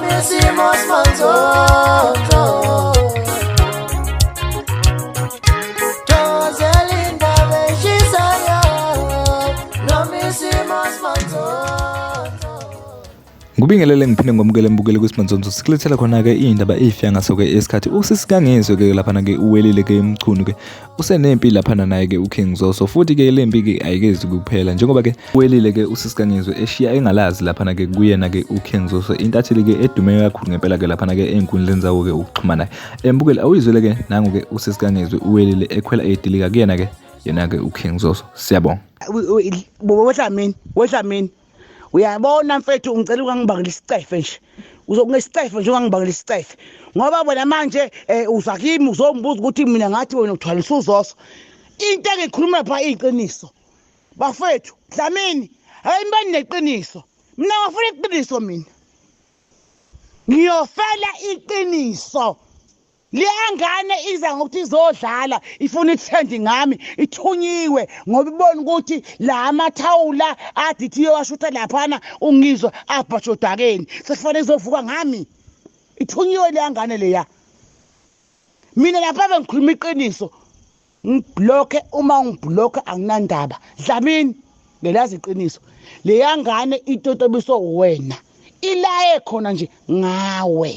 hicimos nosotros. Joselinda Beshisaya, no me hicimos nosotros. Ngubingelele ngiphinde ngomukele mbukele kwiSimanzonzo sikulethela khona ke indaba efyanga soke esikhathi usisikangezo ke lapha ke uwelile ke emchunu ke usenempi lapha naye ke uKing Zoso futhi ke lempi ke ayikezi kuphela njengoba ke uwelile ke usisikangezo eshiya engalazi lapha ke kuyena ke uKing Zoso intatheli ke edume kakhulu ngempela ke lapha ke enkundleni zawo ke ukuxhumana embukele awuyizwele ke nangu ke usisikangezo uwelile ekhwela edilika kuyena ke yena ke uKing Zoso siyabonga Wehlamini uyabona mfethu ngicela ukangibangela isicefe nje uzokungesicefe nje ungangibangela isicefe ngoba bona manje uzakimi uzombuza ukuthi mina ngathi wena uthwalisa uZoso into engikhuluma lapha iqiniso bafethu Dlamini ayimibani neqiniso mina ngafuna iqiniso mina ngiyofela iqiniso liyangane iza ngokuthi izodlala ifuna ithandi ngami ithunyiwe ngoba ibona ukuthi la amathawula adithi yowashutha laphana ungizwa abhajodakeni sekufanele izovuka ngami ithunyiwe liyangane leya mina lapha bengikhuluma iqiniso ngibloke uma ngibloka anginandaba Dlamini ngelazi iqiniso leyangane itotobiso wena ilaye khona nje ngawe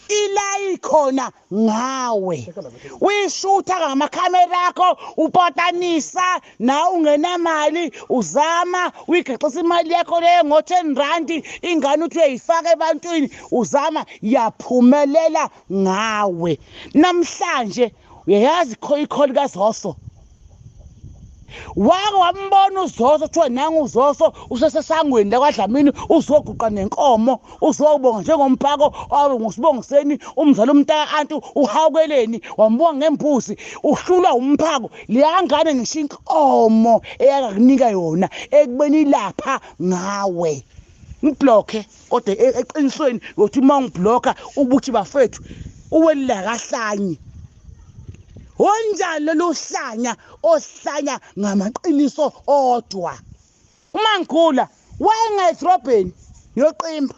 ilayi khona ngawe uyishutha ngamakhamera akho upotanisa na ungenamali uzama uyigaxisa imali yakho le ngo-R10 ingane uthi uyayifaka ebantwini uzama yaphumelela ngawe namhlanje uyayazi ikholi kaZoso wake wambona uZoso kuthiwa nangu uZoso usesesangweni la kwaDlamini uzoguqa nenkomo uzobonga njengomphako ngusibongiseni umzala umntaka antu uhawukeleni wambonga ngembuzi uhlulwa umphako liyangane ngisho inkomo eyakakunika yona ekubeni lapha ngawe ngibloke kodwa eqinisweni ukuthi uma ngibloka ubuthi bafethu uwelila kahlanye Onjalo lohlanya ohlanya ngamaqiniso odwa uma ngikhula wayengayidrobheni yoqimba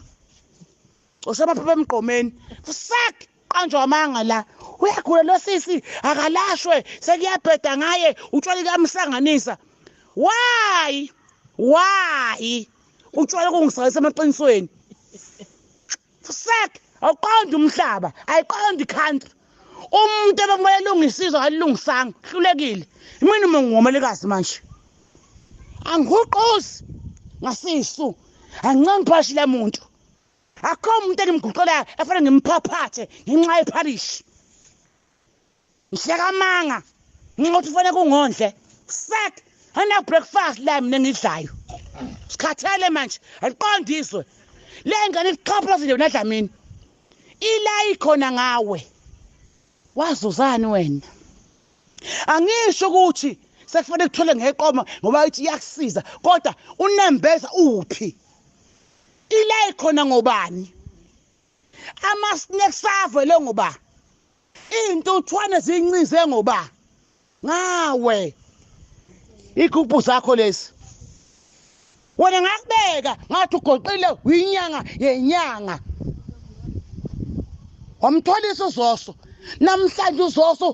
osamaphepha emgqomeni fusak qanjwa amanga la uyakhula lo sisi akalashwe sekuyabheda ngaye utshwala kamsanganisa why utshwala kungisalisa emaqinisweni fusak awuqondi umhlaba ayiqondi country umuntu abambayelungisizwa alungisanga hlulekile mina ngingomolekazi manje angihuqosi ngasisu angincangiphashi la muntu akho umuntu engimguqela afanele ngimphaphathe ngenxa yepharish ngisekamanga ngokuthi ufanele kungondle sat ana breakfast la mina ngidlayo sikhathele manje aliqondiswe le ngane iqhapha nje naDlamini ila ikhona ngawe wazuzani wena angisho ukuthi sekufanele kuthole ngeqoma ngoba uthi iyakusiza kodwa unembeza uphi ila ikhona ngobani amasnacks avele ngoba intuthwane zincize ngoba ngawe igubhu zakho lesi wena ngakubeka ngathi ugoqile uyinyanga yenyanga wamtholisa uZoso namhlanje uZoso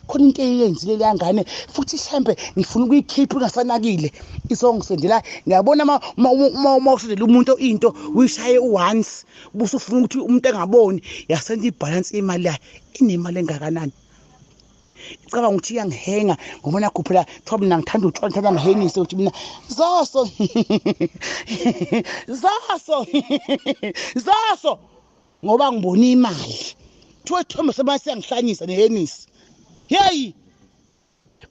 khona into eyenzile leyangane futhi ihlembe ngifuna ukuyikhipha ungasanakile isongisendela ngiyabona uma usendela umuntu into uyishaye once buse ufuna ukuthi umuntu engaboni yasenta ibalance imali yakhe inemali engakanani icabanga ukuthi iyangihenga ngoba nakhuphela kuthiwa mina ngithanda utshwala ngithanda ngihenise ukuthi mina Zoso ngoba ngibona imali Thwethombe sebasengihlanyisa nehenisi hey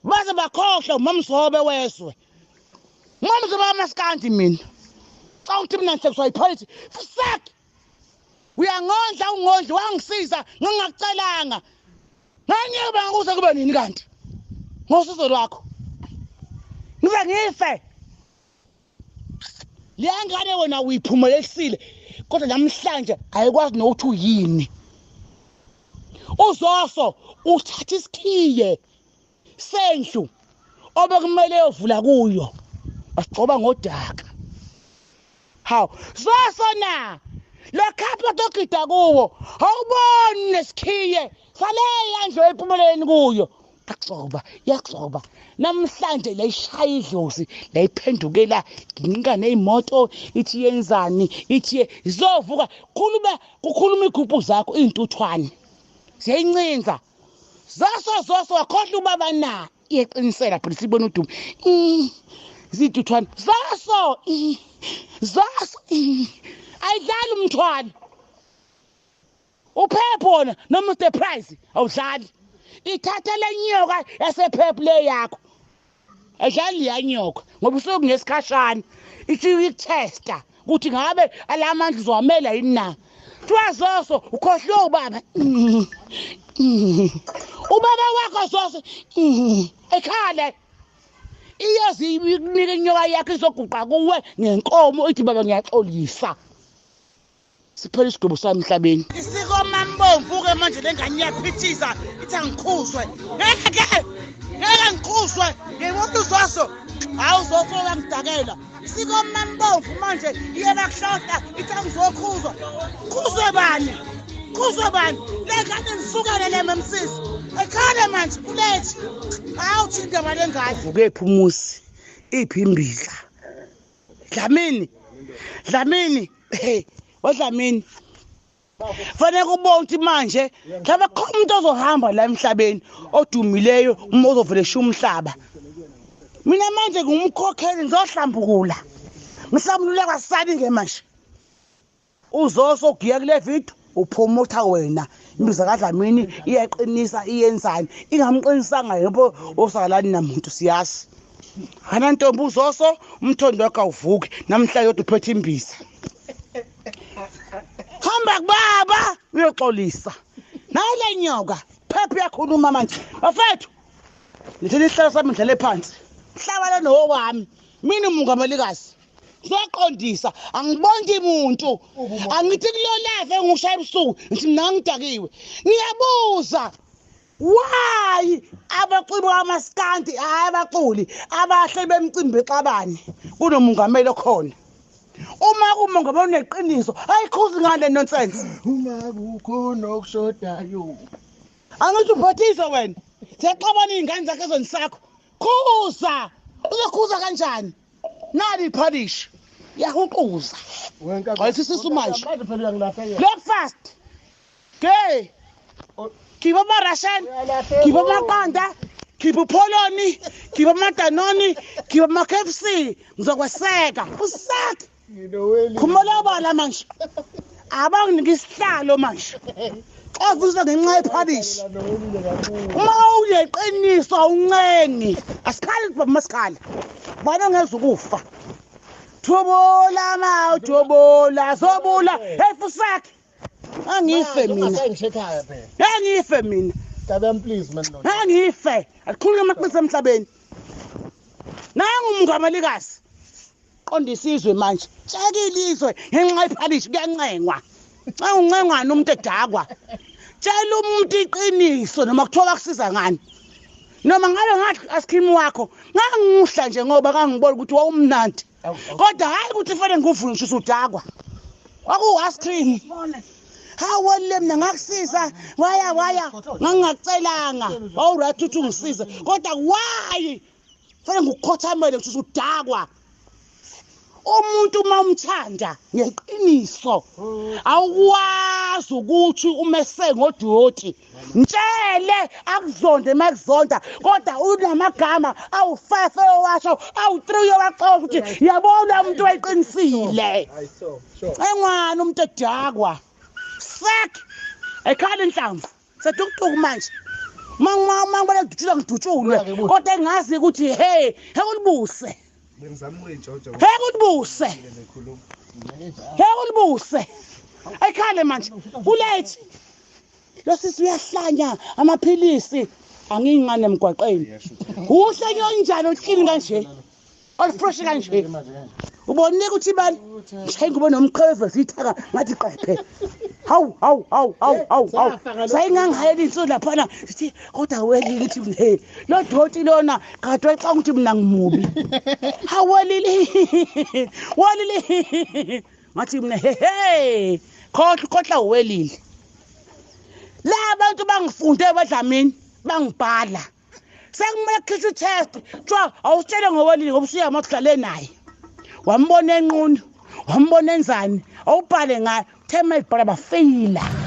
baze bakhohlwa umamzobe weswe umamzobe amaskandi mina xa uthi mina ngisekuswa ipolicy fusak uyangondla ungondla wangisiza ngingakucelanga nganyeba ngakuze kube nini kanti ngosizo lwakho ngize ngife liyangane wona uyiphumelelile kodwa namhlanje ayikwazi nokuthi uyini uZoso uthatha isikhiye sendlu obekumele yovula kuyo asigcoba ngodaka Hawu sona lo khapha tokida kuwo awuboni nesikhiye sale yandlo empumeleni kuyo yakzoba namhlanje layishaya idlozi layiphendukela nginika nezimoto ithi yenzani ithi izovuka kukhuluma igubhu zakho intuthwane ziyincinza zoso wakhohle ubaba na iyeqinisela phela sibona udumo izituthwane zoso ayidlali umthwalo uphepho wona noma the price awudlali ithatha lenyoka yasephepho le yakho adlali yanyoka ngoba usuku ngesikhashana ithi testa ukuthi ngabe alamandla uzowamela yini na twazoso ukhohle ubaba ubaba wakho zoso ekhale iyazi ikunika inyoka yakhe izoguqa kuwe ngenkomo ithi baba ngiyaxolisa siphela isigwebo sami emhlabeni isiko mambomvu ke manje lengane iyaphithiza ithi angikhuzwe ngeke ngikhuzwe ngibona uzoso awuzoso ngidakela isiko mambomvu manje iyabakuhlota ithi angizokhuzwa khuzwe bani lengane ngisukele lememsisi ekhale manje ulethi awuthinta malengane ukephi umusi iphi imbiza Dlamini wadlamini fanele kubona ukuthi manje mhlawumbe khona umuntu ozohamba la emhlabeni odumileyo uma uzovelesha umhlaba mina manje ngumkhokheli ngizohlambukula ngihlambulule kwasani ke manje uzoso ugiya kule video uphomotha wena imbiza kaDlamini iyaqinisa iyenzani ingamqinisanga yebo osakalani namuntu siyazi hana ntombi uzoso umthondo wakhe awuvuki namhla yodwa uphethe imbiza hamba kubaba uyoxolisa nale nyoka phepho yakhuluma manje bafethu lithele isihlalo sami ndlele phansi hlaba lo wami mina umungamelikazi ngiyaqondisa angibonki umuntu angithi kulolave ngishaya ebusuku ngithi mina ngidakiwe ngiyabuza why abaqibo amaskanti abaquli abahle bemcimbi exabani kunomungameli okhona uma kumongameli neqiniso ayikhuzi ngale nonsense uma kukhona okushodayo angithi ubhothisa wena sexabana izingane zakhe ezonisakho khuza uzokhuza kanjani nali iphalish yahuquza ayisisisu manje breakfast ke kiba amarashani kiba amaqanda kiba upoloni kiba amadanoni kiba ama-KFC ngizokweseka useke khumolobala manje abanginike isihlalo manje avuza ngenxa yephalishi uma uneqiniso uncengi asikhali baba masikhala bana ngeze ukufa thobola sobula efusakhe angife mina Tabam please man angife akukhulume amaqiniso emhlabeni nangu umungamelikazi qondisa izwe manje tsheka ilizwe ngenxa yephalishi kuyancengwa xa uncengwana umuntu edakwa tshela umuntu iqiniso noma kuthiwa kusiza ngani noma ngabe ngathi asikhimi wakho ngangimuhla nje ngoba ngangibona ukuthi wawumnandi kodwa hayi ukuthi fanele ngivule ngisho udakwa waku-ice cream hawole mina ngakusiza waya ngangingakucelanga wawuright ukuthi ungisize kodwa why fanele ngikukhothamele ngisho udakwa umuntu uma umthanda ngeqiniso awukwazi ukuthi umese ngodoti ntshele akuzonde makuzonda kodwa unamagama awu5 owasho awu3 owaxoxa ukuthi yabona umuntu wayiqinisile engwana umuntu edakwa sek ekhali inhlamvu setuktuku manje mangibona ngidutshula ngidutshulwe kodwa engazi ukuthi hey hekulibuse Hekulibuse ekhale manje kulethi lo sisi uyahlanya amaphilisi angingane emgwaqeni uhlenyo njani uhlini kanje olfresh kanje ubonile ukuthi bani ngeke ube nomqheve zithaka ngathi qephe Hawu sayingangihayela insuku laphana sithi kodwa welile ngithi hey lo doti lona kade wacanga ukuthi mina ngimubi hawelile ngathi mina hey khohla welile la abantu bangifunde eBadlamini bangibhala sekumele khishwe test tshwa awutshele ngowelile ngoba usuyama kuhlale naye wambona enqunu wambona enzani awubhale ngayo thema ibhala bafeyila